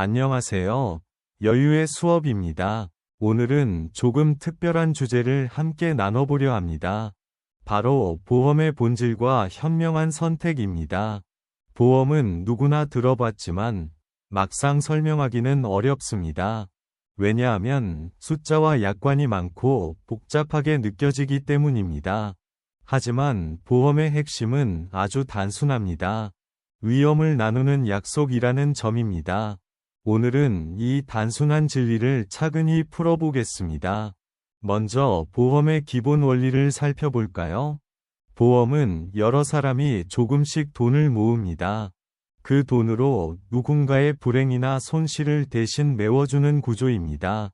안녕하세요. 여유의 수업입니다. 오늘은 조금 특별한 주제를 함께 나눠보려 합니다. 바로 보험의 본질과 현명한 선택입니다. 보험은 누구나 들어봤지만 막상 설명하기는 어렵습니다. 왜냐하면 숫자와 약관이 많고 복잡하게 느껴지기 때문입니다. 하지만 보험의 핵심은 아주 단순합니다. 위험을 나누는 약속이라는 점입니다. 오늘은 이 단순한 진리를 차근히 풀어보겠습니다. 먼저 보험의 기본 원리를 살펴볼까요? 보험은 여러 사람이 조금씩 돈을 모읍니다. 그 돈으로 누군가의 불행이나 손실을 대신 메워주는 구조입니다.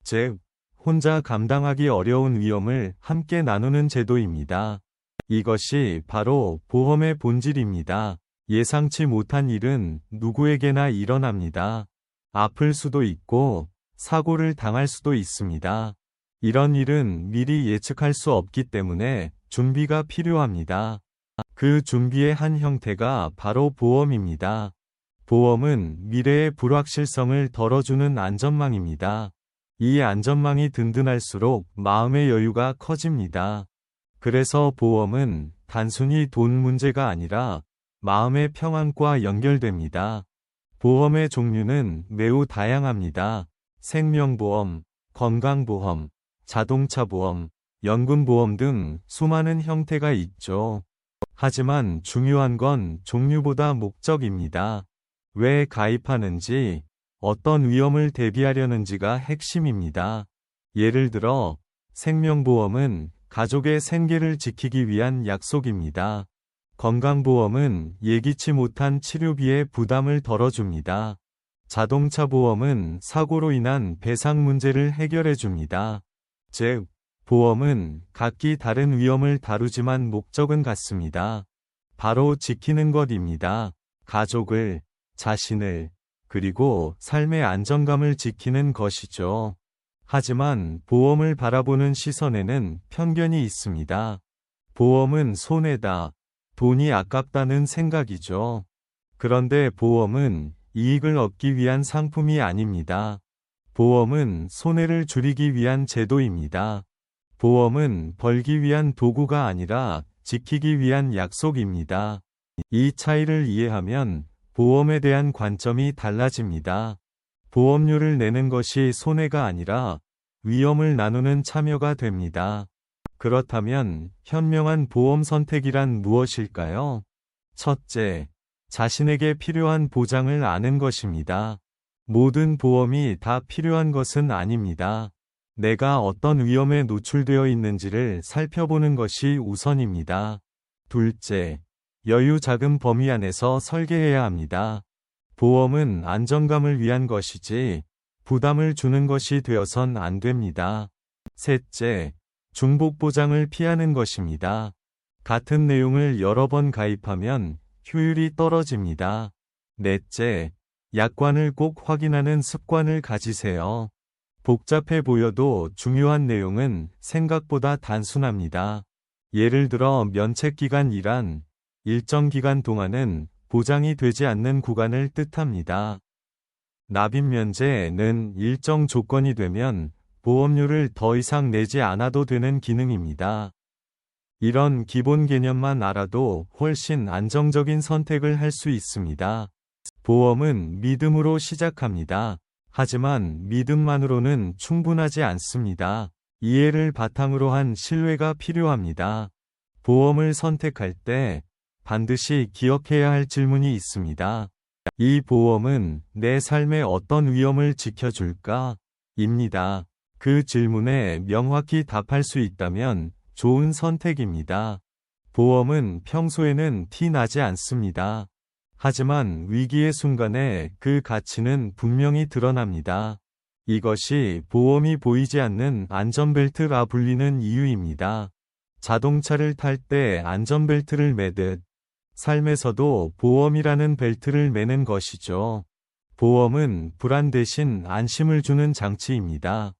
즉, 혼자 감당하기 어려운 위험을 함께 나누는 제도입니다. 이것이 바로 보험의 본질입니다. 예상치 못한 일은 누구에게나 일어납니다. 아플 수도 있고 사고를 당할 수도 있습니다. 이런 일은 미리 예측할 수 없기 때문에 준비가 필요합니다. 그 준비의 한 형태가 바로 보험입니다. 보험은 미래의 불확실성을 덜어주는 안전망입니다. 이 안전망이 든든할수록 마음의 여유가 커집니다. 그래서 보험은 단순히 돈 문제가 아니라 마음의 평안과 연결됩니다. 보험의 종류는 매우 다양합니다. 생명보험, 건강보험, 자동차보험, 연금보험 등 수많은 형태가 있죠. 하지만 중요한 건 종류보다 목적입니다. 왜 가입하는지, 어떤 위험을 대비하려는지가 핵심입니다. 예를 들어, 생명보험은 가족의 생계를 지키기 위한 약속입니다. 건강보험은 예기치 못한 치료비의 부담을 덜어줍니다. 자동차 보험은 사고로 인한 배상 문제를 해결해줍니다. 즉, 보험은 각기 다른 위험을 다루지만 목적은 같습니다. 바로 지키는 것입니다. 가족을, 자신을, 그리고 삶의 안정감을 지키는 것이죠. 하지만 보험을 바라보는 시선에는 편견이 있습니다. 보험은 손해다. 돈이 아깝다는 생각이죠. 그런데 보험은 이익을 얻기 위한 상품이 아닙니다. 보험은 손해를 줄이기 위한 제도입니다. 보험은 벌기 위한 도구가 아니라 지키기 위한 약속입니다. 이 차이를 이해하면 보험에 대한 관점이 달라집니다. 보험료를 내는 것이 손해가 아니라 위험을 나누는 참여가 됩니다. 그렇다면 현명한 보험 선택이란 무엇일까요? 첫째, 자신에게 필요한 보장을 아는 것입니다. 모든 보험이 다 필요한 것은 아닙니다. 내가 어떤 위험에 노출되어 있는지를 살펴보는 것이 우선입니다. 둘째, 여유 작은 범위 안에서 설계해야 합니다. 보험은 안정감을 위한 것이지 부담을 주는 것이 되어선 안 됩니다. 셋째, 중복 보장을 피하는 것입니다. 같은 내용을 여러 번 가입하면 효율이 떨어집니다. 넷째, 약관을 꼭 확인하는 습관을 가지세요. 복잡해 보여도 중요한 내용은 생각보다 단순합니다. 예를 들어 면책기간이란 일정 기간 동안은 보장이 되지 않는 구간을 뜻합니다. 납입면제는 일정 조건이 되면 보험료를 더 이상 내지 않아도 되는 기능입니다. 이런 기본 개념만 알아도 훨씬 안정적인 선택을 할 수 있습니다. 보험은 믿음으로 시작합니다. 하지만 믿음만으로는 충분하지 않습니다. 이해를 바탕으로 한 신뢰가 필요합니다. 보험을 선택할 때 반드시 기억해야 할 질문이 있습니다. 이 보험은 내 삶의 어떤 위험을 지켜줄까? 입니다. 그 질문에 명확히 답할 수 있다면 좋은 선택입니다. 보험은 평소에는 티 나지 않습니다. 하지만 위기의 순간에 그 가치는 분명히 드러납니다. 이것이 보험이 보이지 않는 안전벨트라 불리는 이유입니다. 자동차를 탈 때 안전벨트를 매듯 삶에서도 보험이라는 벨트를 매는 것이죠. 보험은 불안 대신 안심을 주는 장치입니다.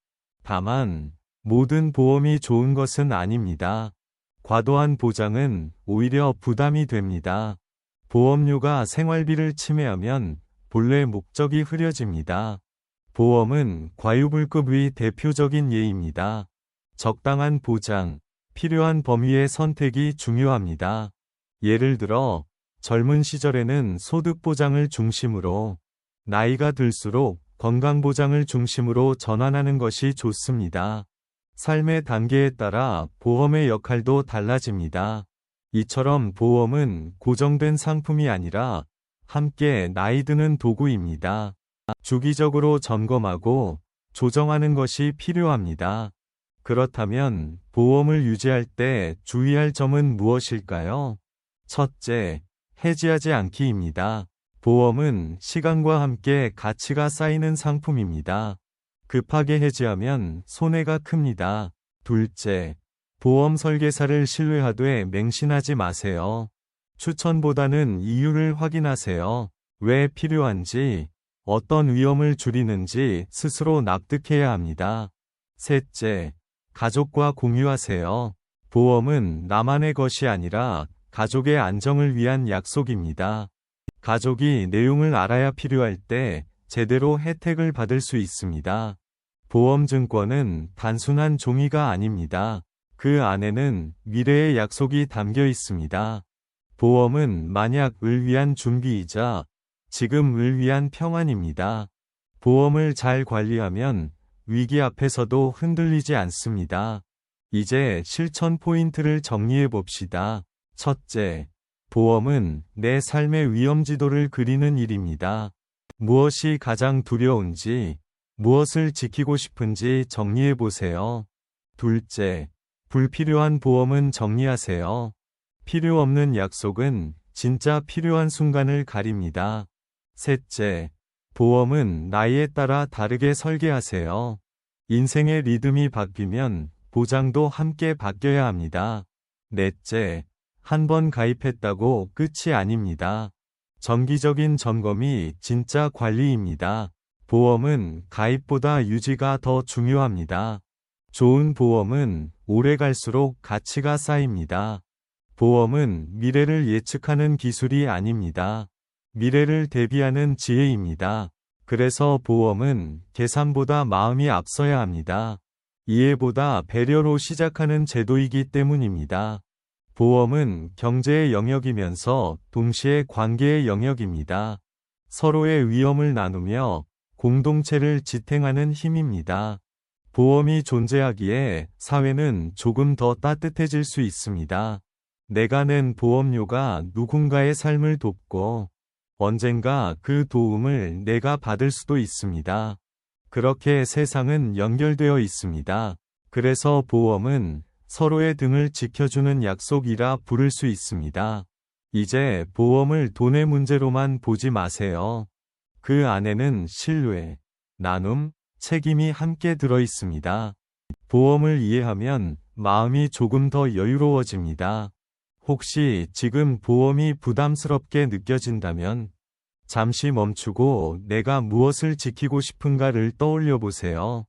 다만 모든 보험이 좋은 것은 아닙니다. 과도한 보장은 오히려 부담이 됩니다. 보험료가 생활비를 침해하면 본래 목적이 흐려집니다. 보험은 과유불급의 대표적인 예입니다. 적당한 보장, 필요한 범위의 선택이 중요합니다. 예를 들어, 젊은 시절에는 소득 보장을 중심으로, 나이가 들수록 건강 보장을 중심으로 전환하는 것이 좋습니다. 삶의 단계에 따라 보험의 역할도 달라집니다. 이처럼 보험은 고정된 상품이 아니라 함께 나이 드는 도구입니다. 주기적으로 점검하고 조정하는 것이 필요합니다. 그렇다면 보험을 유지할 때 주의할 점은 무엇일까요? 첫째, 해지하지 않기입니다. 보험은 시간과 함께 가치가 쌓이는 상품입니다. 급하게 해지하면 손해가 큽니다. 둘째, 보험 설계사를 신뢰하되 맹신하지 마세요. 추천보다는 이유를 확인하세요. 왜 필요한지, 어떤 위험을 줄이는지 스스로 납득해야 합니다. 셋째, 가족과 공유하세요. 보험은 나만의 것이 아니라 가족의 안정을 위한 약속입니다. 가족이 내용을 알아야 필요할 때 제대로 혜택을 받을 수 있습니다. 보험증권은 단순한 종이가 아닙니다. 그 안에는 미래의 약속이 담겨 있습니다. 보험은 만약을 위한 준비이자 지금을 위한 평안입니다. 보험을 잘 관리하면 위기 앞에서도 흔들리지 않습니다. 이제 실천 포인트를 정리해 봅시다. 첫째, 보험은 내 삶의 위험 지도를 그리는 일입니다. 무엇이 가장 두려운지, 무엇을 지키고 싶은지 정리해 보세요. 둘째, 불필요한 보험은 정리하세요. 필요 없는 약속은 진짜 필요한 순간을 가립니다. 셋째, 보험은 나이에 따라 다르게 설계하세요. 인생의 리듬이 바뀌면 보장도 함께 바뀌어야 합니다. 넷째, 한 번 가입했다고 끝이 아닙니다. 정기적인 점검이 진짜 관리입니다. 보험은 가입보다 유지가 더 중요합니다. 좋은 보험은 오래 갈수록 가치가 쌓입니다. 보험은 미래를 예측하는 기술이 아닙니다. 미래를 대비하는 지혜입니다. 그래서 보험은 계산보다 마음이 앞서야 합니다. 이해보다 배려로 시작하는 제도이기 때문입니다. 보험은 경제의 영역이면서 동시에 관계의 영역입니다. 서로의 위험을 나누며 공동체를 지탱하는 힘입니다. 보험이 존재하기에 사회는 조금 더 따뜻해질 수 있습니다. 내가 낸 보험료가 누군가의 삶을 돕고 언젠가 그 도움을 내가 받을 수도 있습니다. 그렇게 세상은 연결되어 있습니다. 그래서 보험은 서로의 등을 지켜주는 약속이라 부를 수 있습니다. 이제 보험을 돈의 문제로만 보지 마세요. 그 안에는 신뢰, 나눔, 책임이 함께 들어 있습니다. 보험을 이해하면 마음이 조금 더 여유로워집니다. 혹시 지금 보험이 부담스럽게 느껴진다면 잠시 멈추고 내가 무엇을 지키고 싶은가를 떠올려 보세요.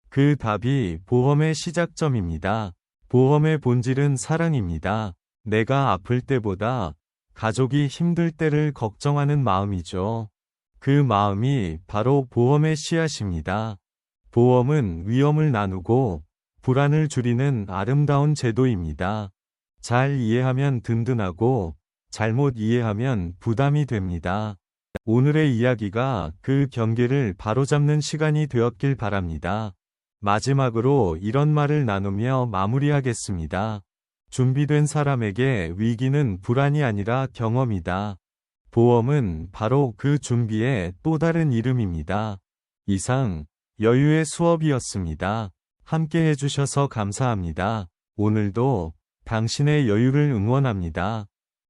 그 답이 보험의 시작점입니다. 보험의 본질은 사랑입니다. 내가 아플 때보다 가족이 힘들 때를 걱정하는 마음이죠. 그 마음이 바로 보험의 씨앗입니다. 보험은 위험을 나누고 불안을 줄이는 아름다운 제도입니다. 잘 이해하면 든든하고 잘못 이해하면 부담이 됩니다. 오늘의 이야기가 그 경계를 바로잡는 시간이 되었길 바랍니다. 마지막으로 이런 말을 나누며 마무리하겠습니다. 준비된 사람에게 위기는 불안이 아니라 경험이다. 보험은 바로 그 준비의 또 다른 이름입니다. 이상 여유의 수업이었습니다. 함께 해주셔서 감사합니다. 오늘도 당신의 여유를 응원합니다.